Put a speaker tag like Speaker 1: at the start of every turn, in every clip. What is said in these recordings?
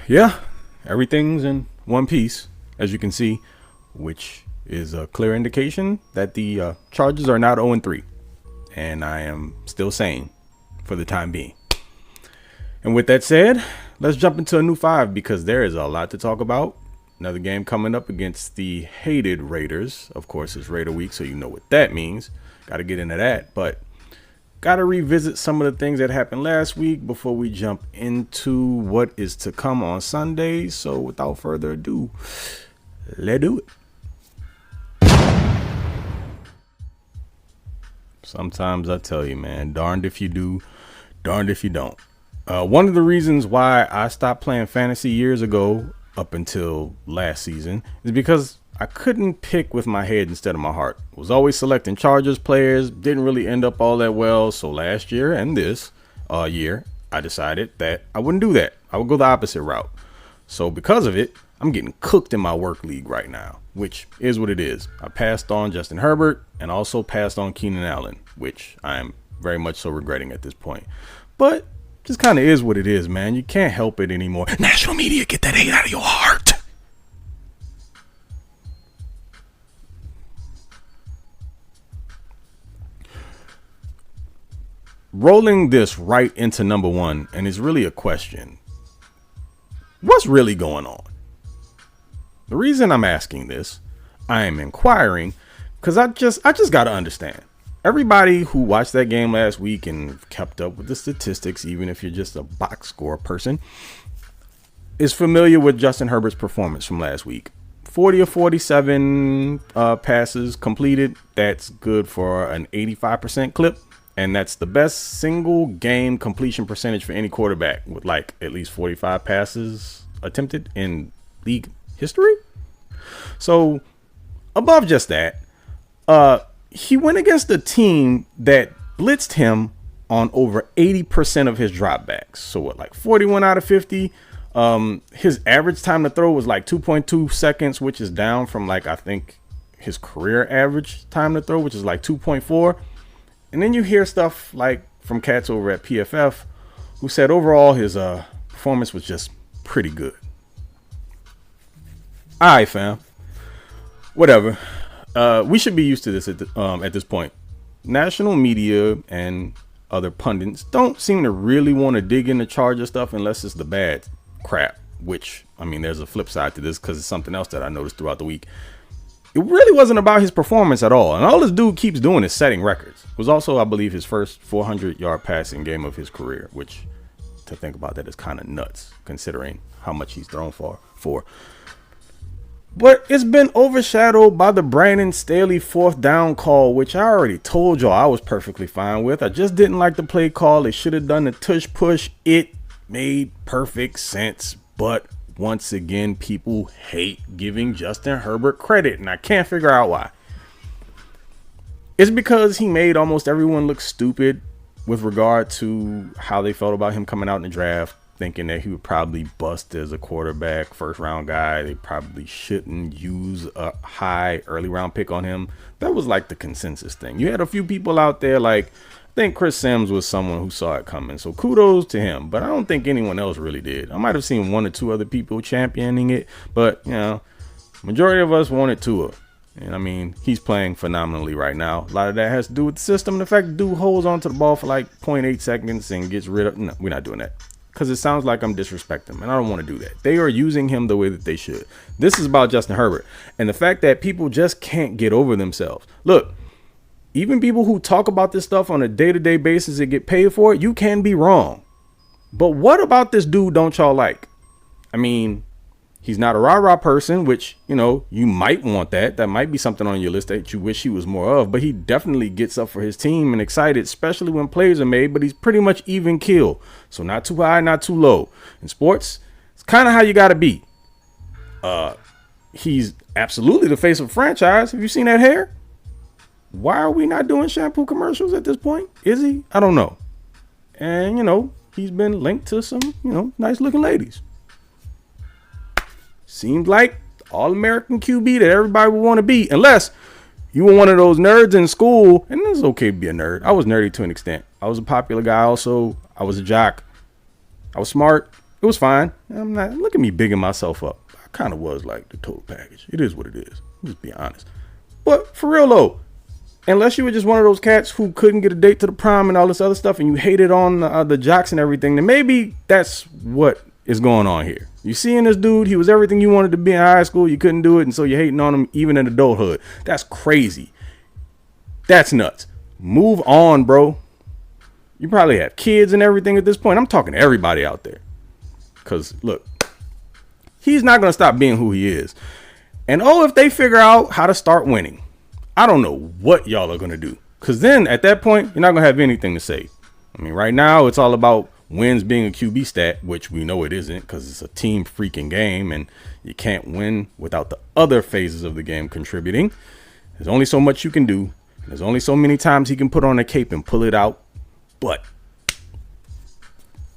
Speaker 1: Yeah, everything's in one piece, as you can see, which is a clear indication that the Chargers are not 0-3. And I am still sane for the time being. And with that said, let's jump into a new 5 because there is a lot to talk about. Another game coming up against the hated Raiders. Of course, it's Raider week, so you know what that means. Got to get into that. But got to revisit some of the things that happened last week before we jump into what is to come on Sunday. So without further ado, let's do it. Sometimes I tell you, man, darned if you do, darned if you don't. One of the reasons why I stopped playing fantasy years ago up until last season is because I couldn't pick with my head instead of my heart. Was always selecting Chargers players, didn't really end up all that well. So last year and this year, I decided that I wouldn't do that. I would go the opposite route. So because of it, I'm getting cooked in my work league right now, which is what it is. I passed on Justin Herbert and also passed on Keenan Allen, which I am very much so regretting at this point. But just kind of is what it is, man. You can't help it anymore. National media, get that hate out of your heart. Rolling this right into number 1, and it's really a question. What's really going on? The reason I'm asking this, I am inquiring, because I just got to understand. Everybody who watched that game last week and kept up with the statistics, even if you're just a box score person, is familiar with Justin Herbert's performance from last week. 40 of 47 passes completed. That's good for an 85% clip. And that's the best single game completion percentage for any quarterback with like at least 45 passes attempted in league history. So above just that, he went against a team that blitzed him on over 80% of his dropbacks. So what, like 41 out of 50? His average time to throw was like 2.2 seconds, which is down from like, I think his career average time to throw, which is like 2.4. And then you hear stuff like from cats over at PFF who said overall his performance was just pretty good. All right, fam. Whatever. We should be used to this at this point. National media and other pundits don't seem to really want to dig into Charger stuff unless it's the bad crap, which, I mean, there's a flip side to this because it's something else that I noticed throughout the week. It really wasn't about his performance at all. And all this dude keeps doing is setting records. It was also, I believe, his first 400-yard passing game of his career, which, to think about that, is kind of nuts considering how much he's thrown for. But it's been overshadowed by the Brandon Staley 4th down call, which I already told y'all I was perfectly fine with. I just didn't like the play call. They should have done the tush push. It made perfect sense. But once again, people hate giving Justin Herbert credit, and I can't figure out why. It's because he made almost everyone look stupid with regard to how they felt about him coming out in the draft, thinking that he would probably bust as a quarterback, first round guy. They probably shouldn't use a high early round pick on him. That was like the consensus thing. You had a few people out there, like I think Chris Sims was someone who saw it coming. So kudos to him, but I don't think anyone else really did. I might have seen 1 or 2 other people championing it, but you know, majority of us wanted Tua. And I mean, he's playing phenomenally right now. A lot of that has to do with the system and the fact the dude holds onto the ball for like 0.8 seconds and gets rid of. No, we're not doing that. Because it sounds like I'm disrespecting him, and I don't want to do that. They are using him the way that they should. This is about Justin Herbert and the fact that people just can't get over themselves. Look, even people who talk about this stuff on a day-to-day basis and get paid for it, you can be wrong. But what about this dude don't y'all like? I mean, he's not a rah-rah person, which, you know, you might want that. That might be something on your list that you wish he was more of. But he definitely gets up for his team and excited, especially when plays are made. But he's pretty much even keel. So not too high, not too low. In sports, it's kind of how you got to be. He's absolutely the face of a franchise. Have you seen that hair? Why are we not doing shampoo commercials at this point? Is he? I don't know. And, you know, he's been linked to some, you know, nice looking ladies. Seems like all-American QB that everybody would want to be, unless you were one of those nerds in school. And it's okay to be a nerd. I was nerdy to an extent. I was a popular guy also. I was a jock. I was smart. It was fine. I'm not, look at me bigging myself up. I kind of was like the total package. It is what it is. Just be honest. But for real though, unless you were just one of those cats who couldn't get a date to the prom and all this other stuff, and you hated on the jocks and everything, then maybe that's what is going on here. You seeing this dude, he was everything you wanted to be in high school, you couldn't do it, and so you're hating on him even in adulthood. That's crazy. That's nuts. Move on, bro. You probably have kids and everything at this point. I'm talking to everybody out there. Because, look, he's not going to stop being who he is. And, if they figure out how to start winning, I don't know what y'all are going to do. Because then, at that point, you're not going to have anything to say. I mean, right now, it's all about wins being a QB stat, which we know it isn't because it's a team freaking game. And you can't win without the other phases of the game contributing. There's only so much you can do. There's only so many times he can put on a cape and pull it out. But,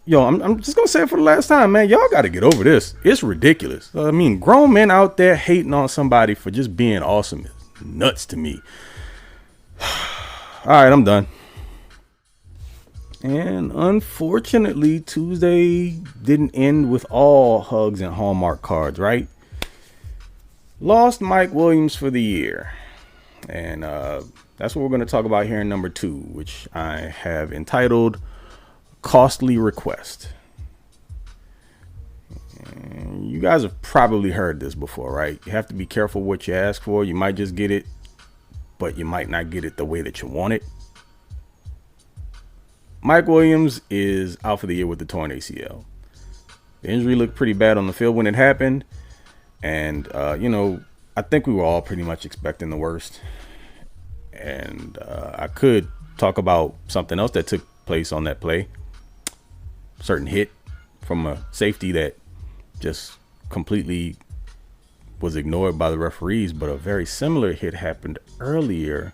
Speaker 1: yo, I'm just going to say it for the last time, man. Y'all got to get over this. It's ridiculous. I mean, grown men out there hating on somebody for just being awesome is nuts to me. All right, I'm done. And unfortunately, Tuesday didn't end with all hugs and Hallmark cards, right? Lost Mike Williams for the year. And that's what we're going to talk about here in number 2, which I have entitled Costly Request. And you guys have probably heard this before, right? You have to be careful what you ask for. You might just get it, but you might not get it the way that you want it. Mike Williams is out for the year with the torn ACL. The injury looked pretty bad on the field when it happened. And, I think we were all pretty much expecting the worst. And I could talk about something else that took place on that play. Certain hit from a safety that just completely was ignored by the referees. But a very similar hit happened earlier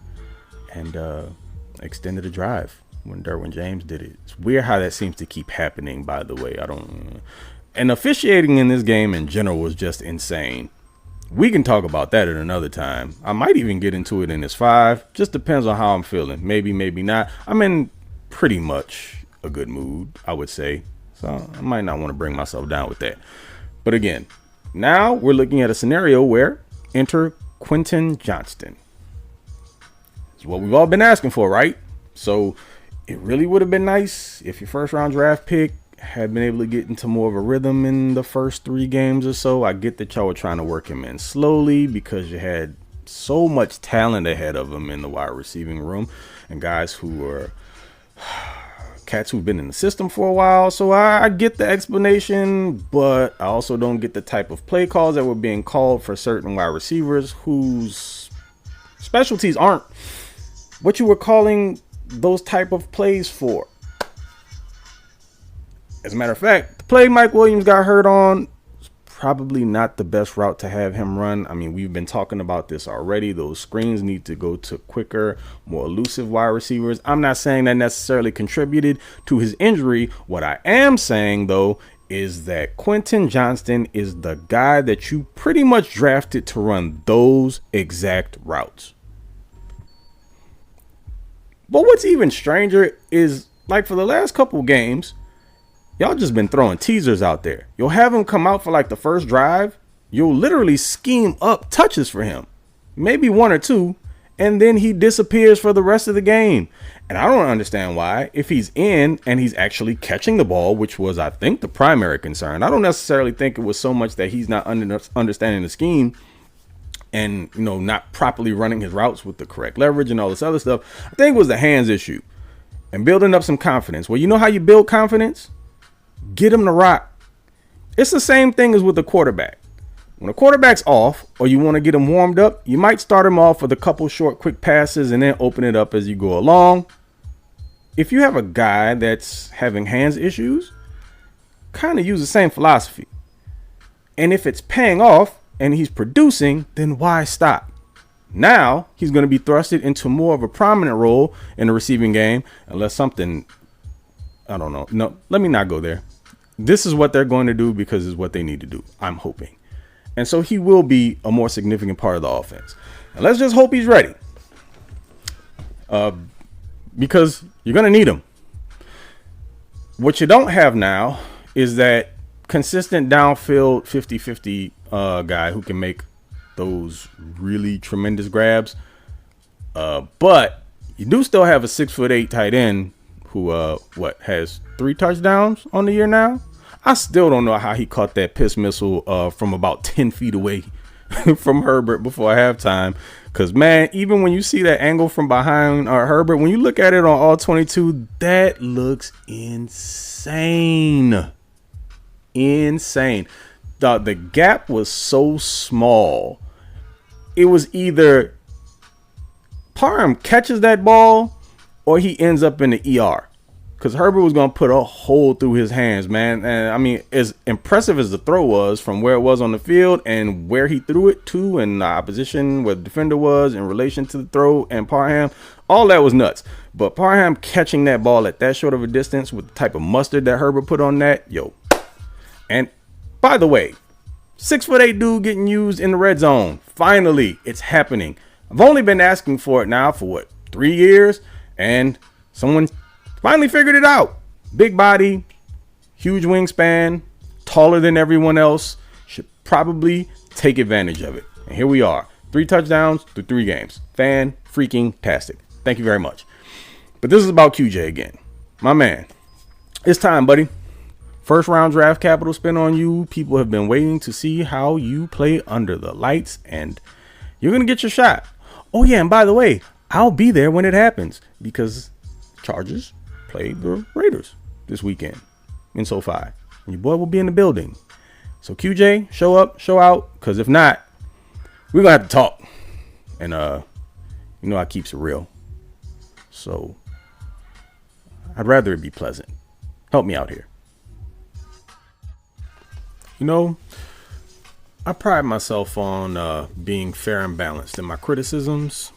Speaker 1: and extended a drive when Derwin James did it. It's weird how that seems to keep happening, by the way. And officiating in this game in general was just insane. We can talk about that at another time. I might even get into it in this 5. Just depends on how I'm feeling. Maybe, maybe not. I'm in pretty much a good mood, I would say. So I might not want to bring myself down with that. But again, now we're looking at a scenario where enter Quentin Johnston. It's what we've all been asking for, right? So it really would have been nice if your first round draft pick had been able to get into more of a rhythm in the first 3 games or so. I get that y'all were trying to work him in slowly because you had so much talent ahead of him in the wide receiving room and guys who were cats who've been in the system for a while. So I get the explanation, but I also don't get the type of play calls that were being called for certain wide receivers whose specialties aren't what you were calling those type of plays for. As a matter of fact, the play Mike Williams got hurt on is probably not the best route to have him run. I mean, we've been talking about this already. Those screens need to go to quicker, more elusive wide receivers. I'm not saying that necessarily contributed to his injury. What I am saying, though, is that Quentin Johnston is the guy that you pretty much drafted to run those exact routes. But what's even stranger is, like, for the last couple games, y'all just been throwing teasers out there. You'll have him come out for like the first drive. You'll literally scheme up touches for him, maybe 1 or 2, and then he disappears for the rest of the game. And I don't understand why. If he's in and he's actually catching the ball, which was, I think, the primary concern. I don't necessarily think it was so much that he's not understanding the scheme and, not properly running his routes with the correct leverage and all this other stuff. I think it was the hands issue and building up some confidence. Well, you know how you build confidence? Get him to rock. It's the same thing as with the quarterback. When a quarterback's off or you want to get him warmed up, you might start him off with a couple short, quick passes and then open it up as you go along. If you have a guy that's having hands issues, kind of use the same philosophy. And if it's paying off and he's producing, then why stop? Now he's going to be thrusted into more of a prominent role in the receiving game unless something, I don't know. No, let me not go there. This is what they're going to do because it's what they need to do, I'm hoping. And so he will be a more significant part of the offense. And let's just hope he's ready. Because you're going to need him. What you don't have now is that consistent downfield 50-50 guy who can make those really tremendous grabs. But you do still have a 6'8" tight end who has 3 touchdowns on the year now. I still don't know how he caught that piss missile from about 10 feet away from Herbert before halftime. Because, man, even when you see that angle from behind Herbert, when you look at it on all 22, that looks insane. Insane. The gap was so small. It was either Parham catches that ball or he ends up in the ER. Because Herbert was going to put a hole through his hands, man. And I mean, as impressive as the throw was from where it was on the field and where he threw it to and the opposition, where the defender was in relation to the throw and Parham, all that was nuts. But Parham catching that ball at that short of a distance with the type of mustard that Herbert put on that, yo. And by the way, 6'8" dude getting used in the red zone. Finally, it's happening. I've only been asking for it now for 3 years, and someone finally figured it out. Big body, huge wingspan, taller than everyone else. Should probably take advantage of it. And here we are. 3 touchdowns through 3 games. Fan-freaking-tastic. Thank you very much. But this is about QJ again. My man, it's time, buddy. First round draft capital spent on you. People have been waiting to see how you play under the lights, and you're going to get your shot. Oh, yeah, and by the way, I'll be there when it happens because Chargers play the Raiders this weekend in SoFi. And your boy will be in the building. So QJ, show up, show out, because if not, we're going to have to talk. And, you know, I keeps it real. So I'd rather it be pleasant. Help me out here. You know, I pride myself on being fair and balanced in my criticisms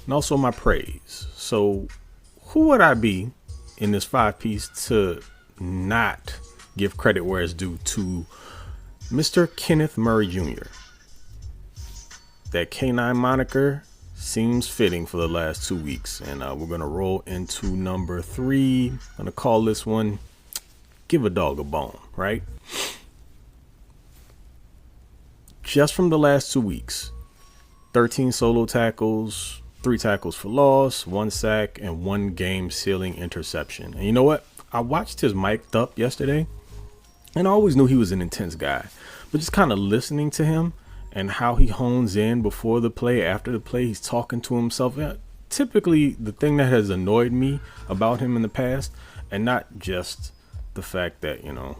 Speaker 1: and also my praise. So who would I be in this 5-piece to not give credit where it's due to Mr. Kenneth Murray Jr.? That K9 moniker seems fitting for the last 2 weeks. And we're going to roll into number 3. I'm going to call this one Give a Dog a Bone, right? Just from the last 2 weeks, 13 solo tackles, 3 tackles for loss, 1 sack, and 1 game-sealing interception. And you know what? I watched his mic'd up yesterday, and I always knew he was an intense guy. But just kind of listening to him and how he hones in before the play, after the play, he's talking to himself. Typically, the thing that has annoyed me about him in the past, and not just the fact that, you know,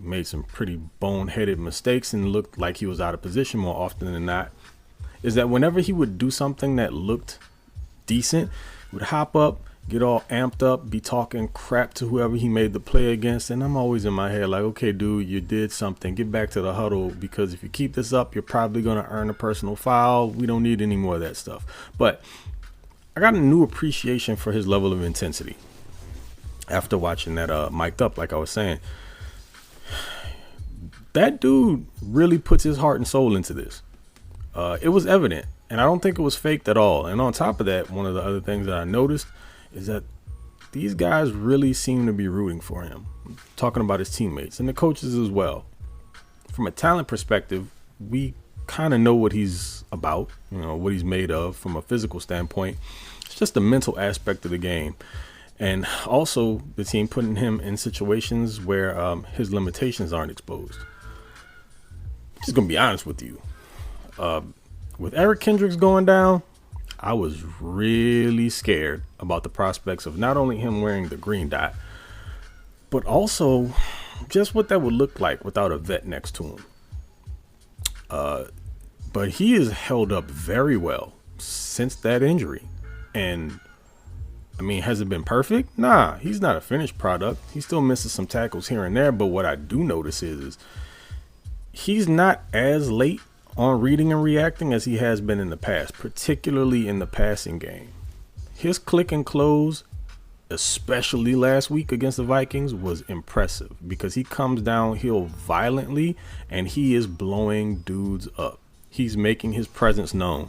Speaker 1: made some pretty boneheaded mistakes and looked like he was out of position more often than not, is that whenever he would do something that looked decent, would hop up, get all amped up, be talking crap to whoever he made the play against. And I'm always in my head like, okay, dude, you did something. Get back to the huddle, because if you keep this up, you're probably going to earn a personal foul. We don't need any more of that stuff. But I got a new appreciation for his level of intensity after watching that mic'd up, like I was saying. That dude really puts his heart and soul into this. It was evident, and I don't think it was faked at all. And on top of that, one of the other things that I noticed is that these guys really seem to be rooting for him, talking about his teammates and the coaches as well. From a talent perspective, we kind of know what he's about, you know, what he's made of from a physical standpoint. It's just the mental aspect of the game. And also the team putting him in situations where his limitations aren't exposed. Just going to be honest with you. With Eric Kendricks going down, I was really scared about the prospects of not only him wearing the green dot, but also just what that would look like without a vet next to him. But he has held up very well since that injury. And I mean, has it been perfect? Nah, he's not a finished product. He still misses some tackles here and there. But what I do notice is he's not as late on reading and reacting as he has been in the past, particularly in the passing game. His click and close, especially last week against the Vikings, was impressive because he comes downhill violently and he is blowing dudes up. He's making his presence known.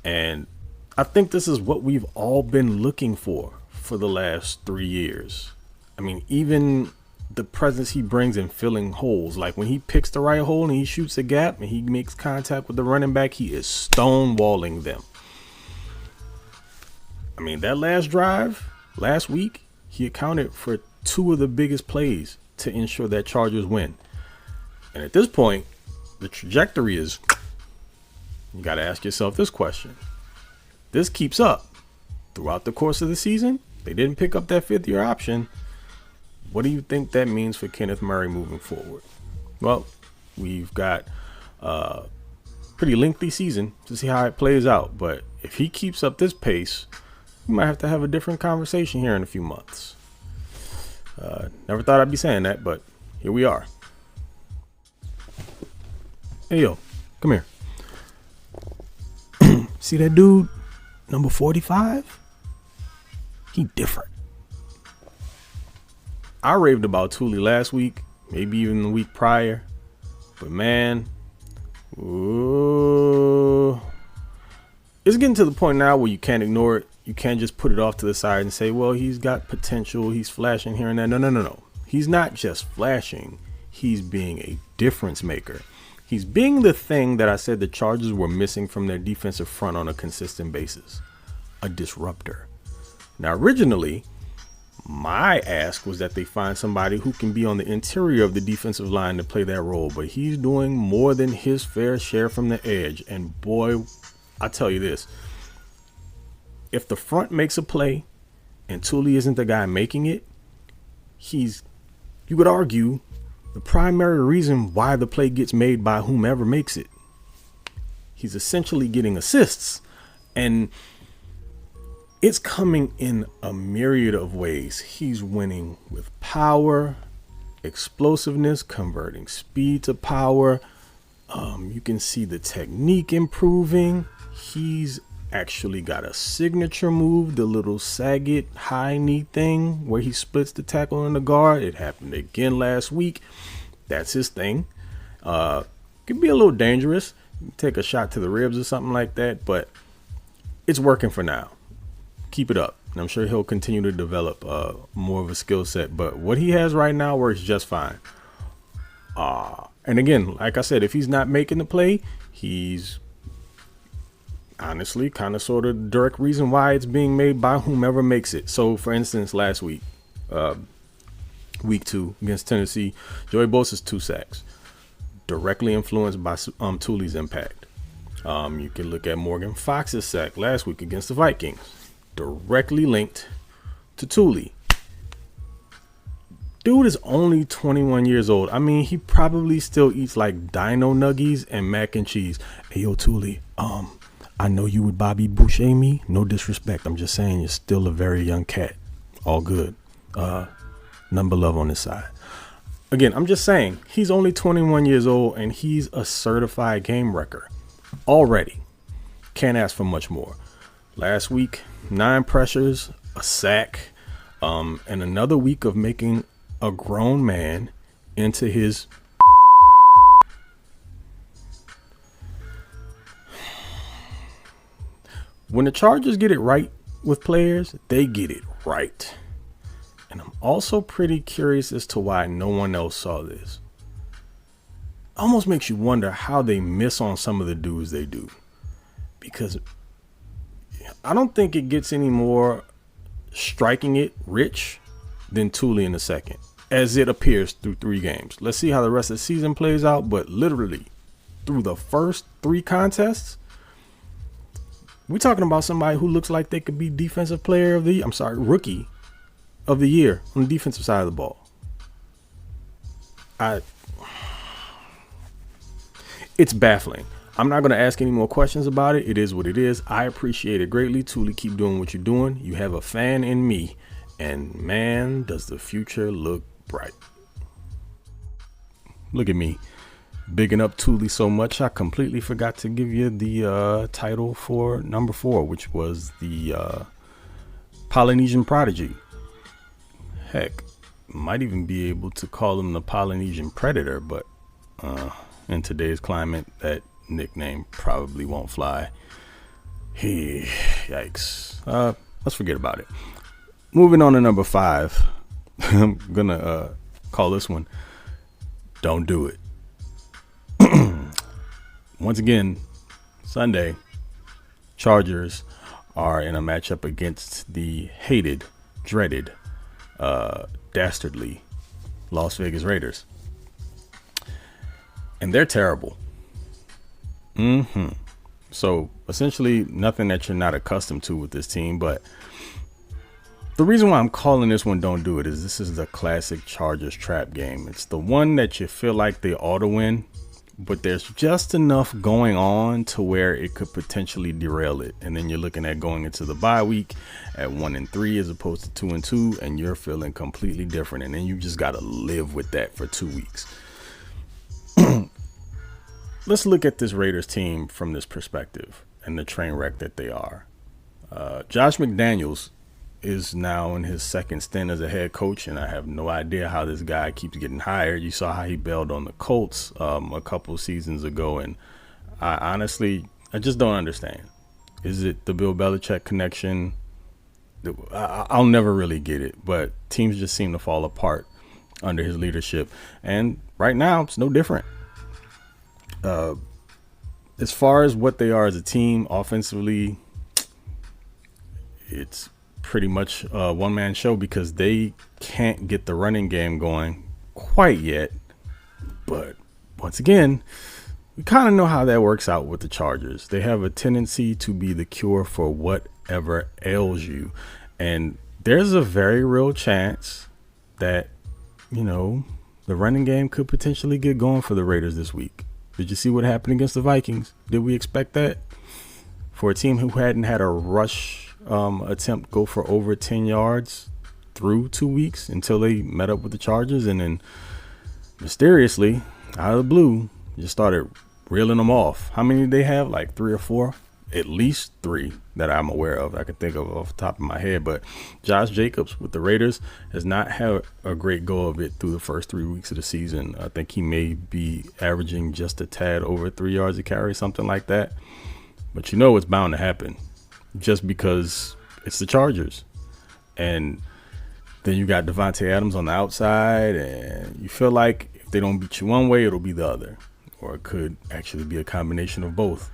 Speaker 1: And I think this is what we've all been looking for the last 3 years. I mean, even the presence he brings in filling holes. Like when he picks the right hole and he shoots a gap and he makes contact with the running back, he is stonewalling them. I mean, that last drive last week, he accounted for 2 of the biggest plays to ensure that Chargers win. And at this point, the trajectory is, you got to ask yourself this question. This keeps up throughout the course of the season. They didn't pick up that 5th-year option. What do you think that means for Kenneth Murray moving forward? Well, we've got a pretty lengthy season to see how it plays out. But if he keeps up this pace, we might have to have a different conversation here in a few months. Never thought I'd be saying that, but here we are. Hey, yo, come here. See that dude, number 45? He different. I raved about Tuli last week, maybe even the week prior. But man, it's getting to the point now where you can't ignore it. You can't just put it off to the side and say, well, he's got potential. He's flashing here and there. No. He's not just flashing. He's being a difference maker. He's being the thing that I said the Chargers were missing from their defensive front on a consistent basis. A disruptor. Now, originally, my ask was that they find somebody who can be on the interior of the defensive line to play that role. But he's doing more than his fair share from the edge. And boy, I tell you this. If the front makes a play and Tuli isn't the guy making it, you would argue, the primary reason why the play gets made by whomever makes it. He's essentially getting assists. And it's coming in a myriad of ways. He's winning with power, explosiveness, converting speed to power. You can see the technique improving. He's actually got a signature move, the little Saget high knee thing where he splits the tackle in the guard. It happened again last week. That's his thing. Could be a little dangerous. Take a shot to the ribs or something like that, but it's working for now. Keep it up. And I'm sure he'll continue to develop more of a skill set, but what he has right now works just fine. And again, like I said, if he's not making the play, he's honestly kind of sort of direct reason why it's being made by whomever makes it. So for instance, last week, week 2 against Tennessee, Joey Bosa's 2 sacks directly influenced by Tuli's impact. You can look at Morgan Fox's sack last week against the Vikings, directly linked to Tuli. Dude is only 21 years old. I mean, he probably still eats like dino nuggies and mac and cheese. Hey, yo, Tuli, I know you would Bobby Boucher me. No disrespect. I'm just saying you're still a very young cat. All good. None but love on this side. Again, I'm just saying he's only 21 years old and he's a certified game wrecker already. Can't ask for much more. Last week, 9 pressures, a sack, and another week of making a grown man into his when the Chargers get it right with players, they get it right. And I'm also pretty curious as to why no one else saw this. Almost makes you wonder how they miss on some of the dudes they do. Because I don't think it gets any more striking it rich than Tuli in the second, as it appears through 3 games. Let's see how the rest of the season plays out, but literally through the first 3 contests, we're talking about somebody who looks like they could be rookie of the year on the defensive side of the ball. It's baffling. I'm not going to ask any more questions about it. It is what it is. I appreciate it greatly. Tuli, keep doing what you're doing. You have a fan in me. And man, does the future look bright. Look at me. Bigging up Tuli so much, I completely forgot to give you the title for number 4, which was the Polynesian Prodigy. Heck, might even be able to call him the Polynesian Predator, but in today's climate, that nickname probably won't fly. Hey, yikes. Let's forget about it. Moving on to number 5. I'm gonna Call this one, don't do it. Once again, Sunday, Chargers are in a matchup against the hated, dreaded, dastardly Las Vegas Raiders. And they're terrible. So essentially nothing that you're not accustomed to with this team. But the reason why I'm calling this one don't do it is this is the classic Chargers trap game. It's the one that you feel like they ought to win, but there's just enough going on to where it could potentially derail it. And then you're looking at going into the bye week at 1-3 as opposed to 2-2, and you're feeling completely different. And then you just got to live with that for 2 weeks. Let's look at this Raiders team from this perspective and the train wreck that they are. Josh McDaniels is now in his second stint as a head coach, and I have no idea how this guy keeps getting hired. You saw how he bailed on the Colts a couple seasons ago, and I just don't understand. Is it the Bill Belichick connection? I'll never really get it, but teams just seem to fall apart under his leadership, and right now it's no different. As far as what they are as a team offensively, it's pretty much a one-man show because they can't get the running game going quite yet. But once again, we kind of know how that works out with the Chargers. They have a tendency to be the cure for whatever ails you. And there's a very real chance that, the running game could potentially get going for the Raiders this week. Did you see what happened against the Vikings? Did we expect that? For a team who hadn't had a rush attempt go for over 10 yards through 2 weeks until they met up with the Chargers, and then mysteriously, out of the blue, just started reeling them off. How many did they have? Like 3 or 4? At least 3 that I'm aware of. I can think of off the top of my head. But Josh Jacobs with the Raiders has not had a great go of it through the first 3 weeks of the season. I think he may be averaging just a tad over 3 yards a carry, something like that. But it's bound to happen just because it's the Chargers. And then you got Devontae Adams on the outside, and you feel like if they don't beat you one way, it'll be the other. Or it could actually be a combination of both.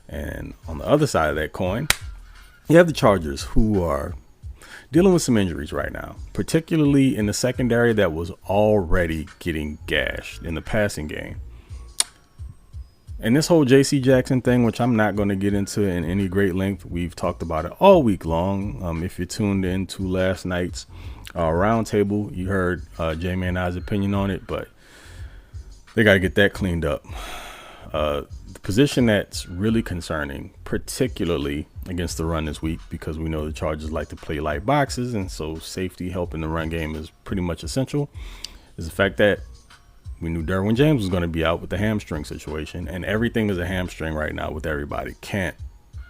Speaker 1: And on the other side of that coin, you have the Chargers, who are dealing with some injuries right now, particularly in the secondary that was already getting gashed in the passing game. And this whole J.C. Jackson thing, which I'm not going to get into in any great length, we've talked about it all week long. If you tuned in to last night's roundtable, you heard Jamie and I's opinion on it, but they got to get that cleaned up. The position that's really concerning, particularly against the run this week, because we know the Chargers like to play light boxes, and so safety help in the run game is pretty much essential, is the fact that we knew Derwin James was going to be out with the hamstring situation, and everything is a hamstring right now with everybody. Can't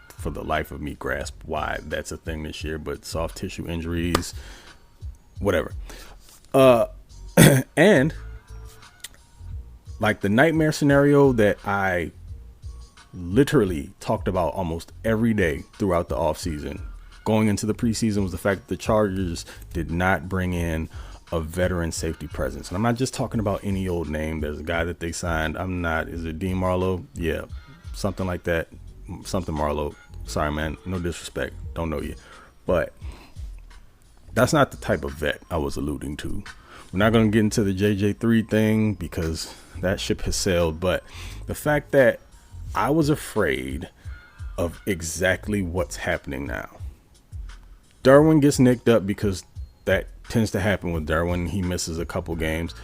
Speaker 1: for the life of me grasp why that's a thing this year, but soft tissue injuries, whatever. And like the nightmare scenario that I literally talked about almost every day throughout the offseason going into the preseason was the fact that the Chargers did not bring in a veteran safety presence. And I'm not just talking about any old name. There's a guy that they signed. Is it Dean Marlowe? Yeah, something like that. Something Marlowe. Sorry, man. No disrespect. Don't know you. But that's not the type of vet I was alluding to. We're not going to get into the JJ3 thing because that ship has sailed. But the fact that I was afraid of exactly what's happening now. Derwin gets nicked up because that tends to happen with Derwin. He misses a couple games.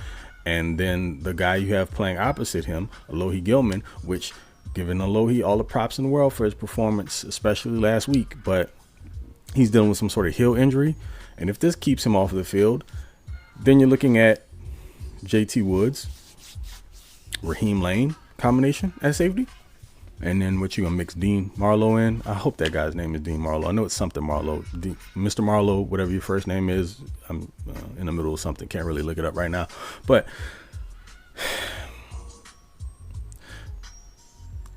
Speaker 1: And then the guy you have playing opposite him, Alohi Gilman, which giving Alohi all the props in the world for his performance, especially last week. But he's dealing with some sort of heel injury. And if this keeps him off of the field, then you're looking at JT Woods, Raheem Lane combination at safety. And then what you gonna mix Dean Marlowe in? I hope that guy's name is Dean Marlowe. I know it's something Marlowe, Mr. Marlowe, whatever your first name is. I'm in the middle of something. Can't really look it up right now. But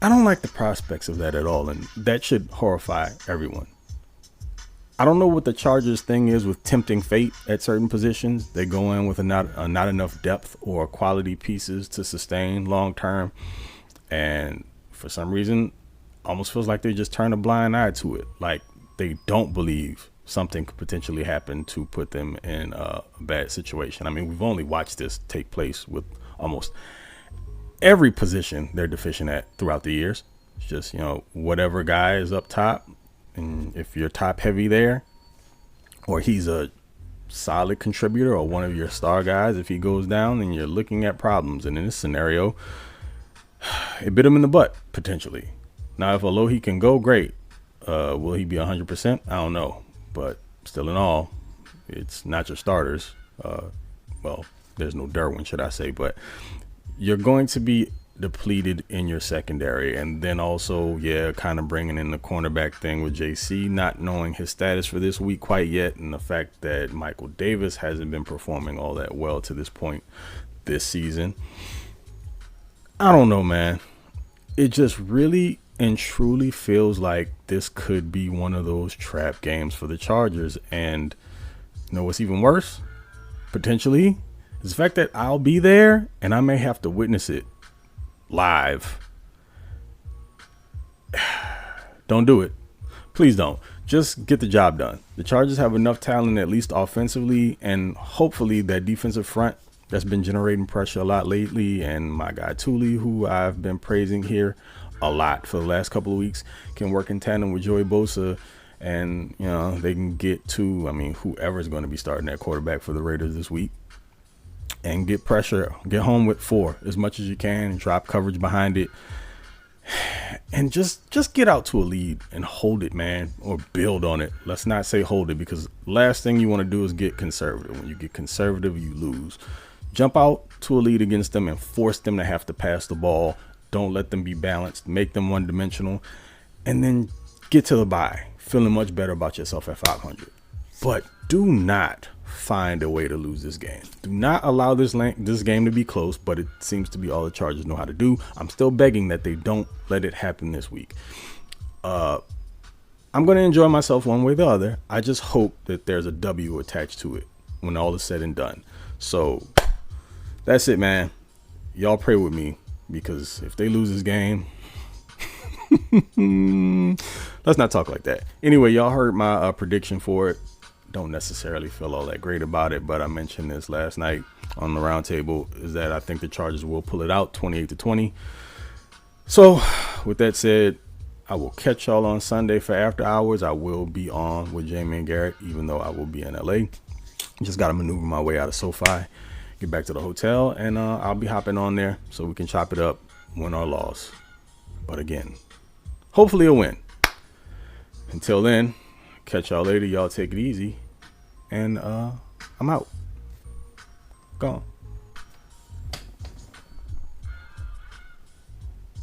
Speaker 1: I don't like the prospects of that at all. And that should horrify everyone. I don't know what the Chargers thing is with tempting fate at certain positions. They go in with not enough depth or quality pieces to sustain long term, and for some reason, almost feels like they just turn a blind eye to it. Like they don't believe something could potentially happen to put them in a bad situation. I mean, we've only watched this take place with almost every position they're deficient at throughout the years. It's just, whatever guy is up top, and if you're top heavy there, or he's a solid contributor or one of your star guys, if he goes down, then you're looking at problems. And in this scenario, it bit him in the butt potentially. Now, if Alohi can go, great. Will he be 100%? I don't know. But still in all, it's not your starters. Well, there's no Derwin, should I say. But you're going to be depleted in your secondary. And then also, kind of bringing in the cornerback thing with JC, not knowing his status for this week quite yet. And the fact that Michael Davis hasn't been performing all that well to this point this season. I don't know, man. It just really and truly feels like this could be one of those trap games for the Chargers. And what's even worse, potentially, is the fact that I'll be there and I may have to witness it live. Don't do it. Please don't. Just get the job done. The Chargers have enough talent, at least offensively, and hopefully that defensive front that's been generating pressure a lot lately, and my guy Tuli, who I've been praising here a lot for the last couple of weeks, can work in tandem with Joey Bosa, and they can get to, whoever's going to be starting at quarterback for the Raiders this week, and get pressure, get home with 4 as much as you can, and drop coverage behind it, and just get out to a lead and hold it, man, or build on it. Let's not say hold it, because last thing you want to do is get conservative. When you get conservative, you lose. Jump out to a lead against them and force them to have to pass the ball. Don't let them be balanced. Make them one-dimensional. And then get to the bye, feeling much better about yourself at 500. But do not find a way to lose this game. Do not allow this game to be close, but it seems to be all the Chargers know how to do. I'm still begging that they don't let it happen this week. I'm going to enjoy myself one way or the other. I just hope that there's a W attached to it when all is said and done. So that's it, man. Y'all pray with me, because if they lose this game, let's not talk like that. Anyway, y'all heard my prediction for it. Don't necessarily feel all that great about it, but I mentioned this last night on the roundtable, is that I think the Chargers will pull it out 28-20. So with that said, I will catch y'all on Sunday for After Hours. I will be on with Jamie and Garrett, even though I will be in LA. Just got to maneuver my way out of SoFi, get back to the hotel, and I'll be hopping on there so we can chop it up, win or loss. But again, hopefully a win. Until then, catch y'all later. Y'all take it easy. And I'm out. Gone.